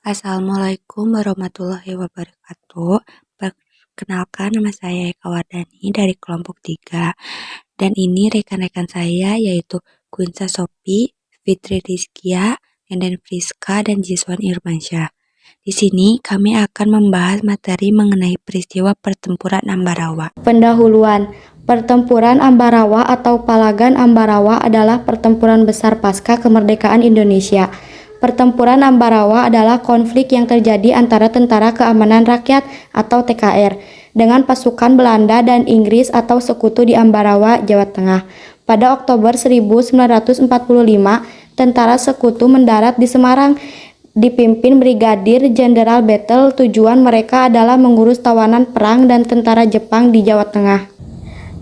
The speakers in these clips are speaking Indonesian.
Assalamualaikum warahmatullahi wabarakatuh. Perkenalkan, nama saya Eka Wardani dari kelompok 3. Dan ini rekan-rekan saya yaitu Kunsa Sopi, Fitri Rizkia, Nenden Friska, dan Jiswan Irmansyah. Di sini kami akan membahas materi mengenai peristiwa pertempuran Ambarawa. Pendahuluan. Pertempuran Ambarawa atau Palagan Ambarawa adalah pertempuran besar pasca kemerdekaan Indonesia. Pertempuran Ambarawa adalah konflik yang terjadi antara Tentara Keamanan Rakyat atau TKR dengan pasukan Belanda dan Inggris atau sekutu di Ambarawa, Jawa Tengah. Pada Oktober 1945, tentara sekutu mendarat di Semarang dipimpin Brigadir Jenderal Battle. Tujuan mereka adalah mengurus tawanan perang dan tentara Jepang di Jawa Tengah.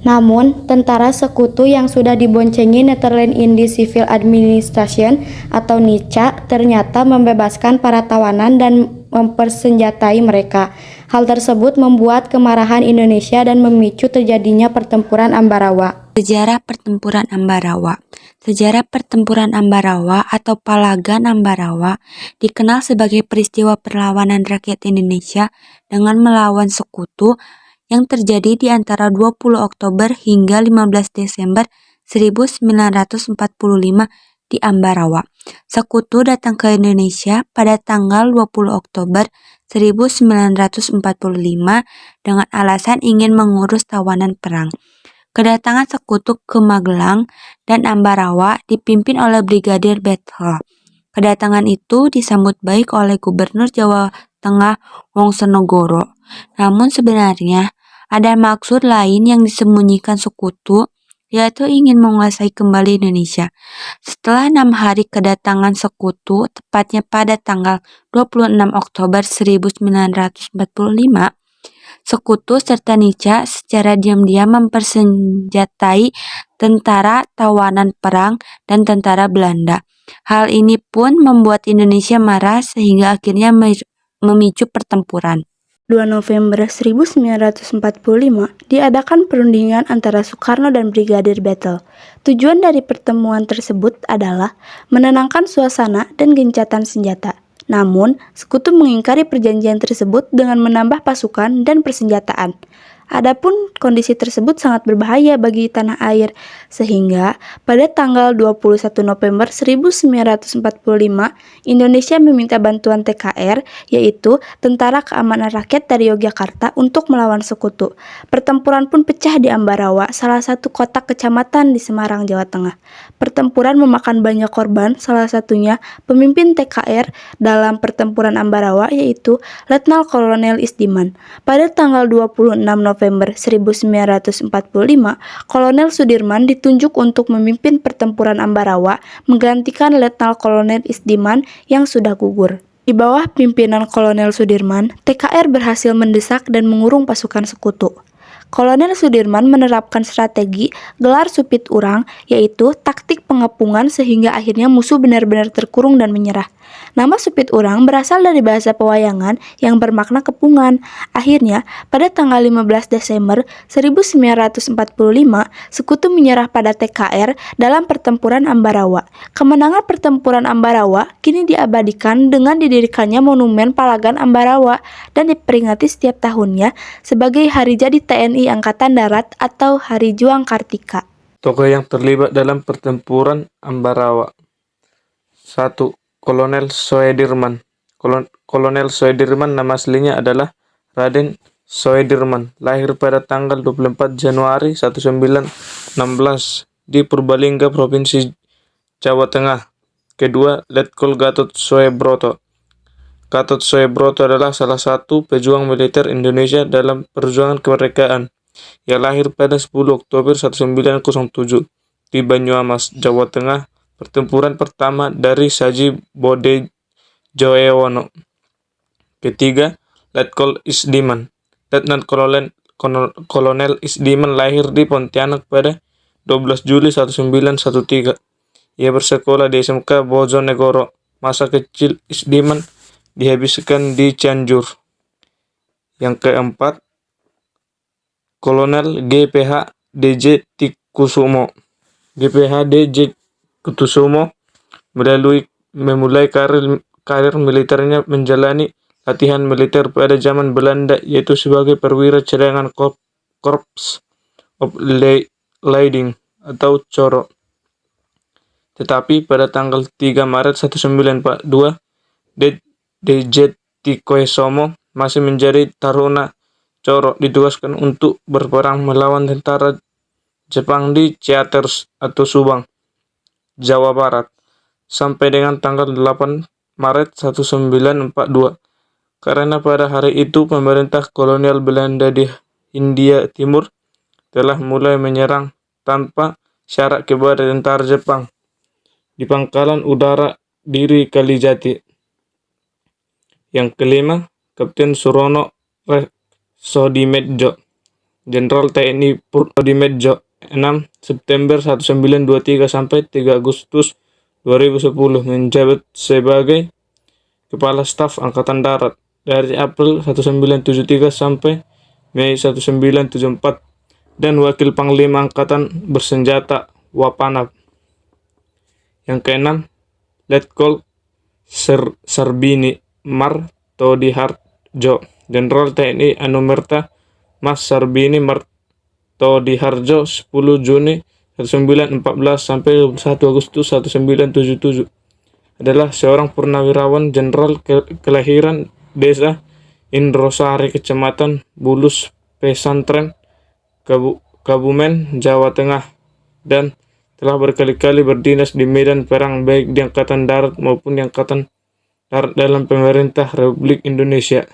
Namun, tentara sekutu yang sudah diboncengi Netherlands Indian Civil Administration atau NICA ternyata membebaskan para tawanan dan mempersenjatai mereka. Hal tersebut membuat kemarahan Indonesia dan memicu terjadinya pertempuran Ambarawa. Sejarah pertempuran Ambarawa. Sejarah pertempuran Ambarawa atau Palagan Ambarawa dikenal sebagai peristiwa perlawanan rakyat Indonesia dengan melawan sekutu yang terjadi di antara 20 Oktober hingga 15 Desember 1945 di Ambarawa. Sekutu datang ke Indonesia pada tanggal 20 Oktober 1945 dengan alasan ingin mengurus tawanan perang. Kedatangan sekutu ke Magelang dan Ambarawa dipimpin oleh Brigadir Battle. Kedatangan itu disambut baik oleh Gubernur Jawa Tengah Wongsonegoro. Namun sebenarnya ada maksud lain yang disembunyikan sekutu, yaitu ingin menguasai kembali Indonesia. Setelah 6 hari kedatangan sekutu, tepatnya pada tanggal 26 Oktober 1945, sekutu serta NICA secara diam-diam mempersenjatai tentara tawanan perang dan tentara Belanda. Hal ini pun membuat Indonesia marah sehingga akhirnya memicu pertempuran. 2 November 1945 diadakan perundingan antara Soekarno dan Brigadir Battle. Tujuan dari pertemuan tersebut adalah menenangkan suasana dan gencatan senjata. Namun, sekutu mengingkari perjanjian tersebut dengan menambah pasukan dan persenjataan. Adapun kondisi tersebut sangat berbahaya bagi tanah air, sehingga pada tanggal 21 November 1945, Indonesia meminta bantuan TKR, yaitu Tentara Keamanan Rakyat dari Yogyakarta, untuk melawan sekutu. Pertempuran pun pecah di Ambarawa, salah satu kota kecamatan di Semarang, Jawa Tengah. Pertempuran memakan banyak korban, salah satunya pemimpin TKR dalam pertempuran Ambarawa, yaitu Letnan Kolonel Isdiman. Pada tanggal 26 November 1945, Kolonel Sudirman ditunjuk untuk memimpin pertempuran Ambarawa, menggantikan Letnan Kolonel Isdiman yang sudah gugur. Di bawah pimpinan Kolonel Sudirman, TKR berhasil mendesak dan mengurung pasukan sekutu. Kolonel Sudirman menerapkan strategi gelar supit urang, yaitu taktik pengepungan sehingga akhirnya musuh benar-benar terkurung dan menyerah. Nama supit urang berasal dari bahasa pewayangan yang bermakna kepungan. Akhirnya, pada tanggal 15 Desember 1945, sekutu menyerah pada TKR dalam pertempuran Ambarawa. Kemenangan pertempuran Ambarawa kini diabadikan dengan didirikannya Monumen Palagan Ambarawa dan diperingati setiap tahunnya sebagai Hari Jadi TNI Angkatan Darat atau Hari Juang Kartika. Tokoh yang terlibat dalam pertempuran Ambarawa. 1. Kolonel Soedirman. Kolonel Soedirman nama aslinya adalah Raden Soedirman, lahir pada tanggal 24 Januari 1916 di Purbalingga, Provinsi Jawa Tengah. Kedua, Letkol Gatot Soebroto. Gatot Soebroto adalah salah satu pejuang militer Indonesia dalam perjuangan kemerdekaan. Ia lahir pada 10 Oktober 1907 di Banyumas, Jawa Tengah. Pertempuran pertama dari Saji Bode Joewono. Ketiga, Letkol Isdiman. Letnan Kolonel Isdiman lahir di Pontianak pada 12 Juli 1913. Ia bersekolah di SMK Bojonegoro. Masa kecil Isdiman dihabiskan di Cianjur. Yang keempat, Kolonel GPH DJ Tikusumo. GPH DJ Kutusumo memulai karir militernya menjalani latihan militer pada zaman Belanda, yaitu sebagai perwira cadangan Corps of Leiding atau Coro. Tetapi pada tanggal 3 Maret 1942, DJ Tikoesomo masih menjadi Taruna Coro ditugaskan untuk berperang melawan tentara Jepang di Ciater atau Subang, Jawa Barat, sampai dengan tanggal 8 Maret 1942. Karena pada hari itu pemerintah kolonial Belanda di Hindia Timur telah mulai menyerang tanpa syarat kepada tentara Jepang di Pangkalan Udara Diri Kalijati. Yang kelima, Kapten Surono Sodimedjo, Jenderal TNI Sodimedjo, 6 September 1923 sampai 3 Agustus 2010 menjabat sebagai Kepala Staf Angkatan Darat dari April 1973 sampai Mei 1974 dan Wakil Panglima Angkatan Bersenjata Wapanab. Yang keenam, Letkol Sarbini Martodiharjo, Jenderal TNI Anumerta Mas Sarbini Martodiharjo, 10 Juni 1914 sampai 21 Agustus 1977, adalah seorang purnawirawan jenderal kelahiran Desa Indrosari, Kecamatan Bulus, Pesantren, Kabumen, Jawa Tengah, dan telah berkali-kali berdinas di medan perang baik di Angkatan Darat maupun di Angkatan Darat dalam pemerintah Republik Indonesia.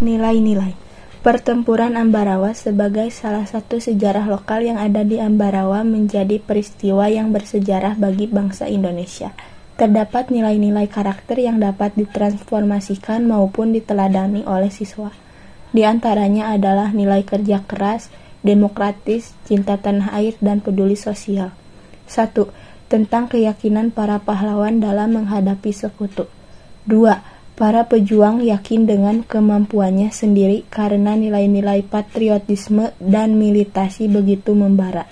Nilai-nilai Pertempuran Ambarawa sebagai salah satu sejarah lokal yang ada di Ambarawa menjadi peristiwa yang bersejarah bagi bangsa Indonesia. Terdapat nilai-nilai karakter yang dapat ditransformasikan maupun diteladani oleh siswa. Di antaranya adalah nilai kerja keras, demokratis, cinta tanah air, dan peduli sosial. 1. Tentang keyakinan para pahlawan dalam menghadapi sekutu. 2. Para pejuang yakin dengan kemampuannya sendiri karena nilai-nilai patriotisme dan militasi begitu membara.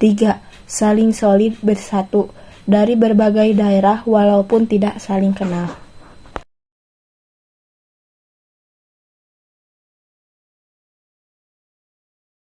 3. Saling solid bersatu dari berbagai daerah walaupun tidak saling kenal.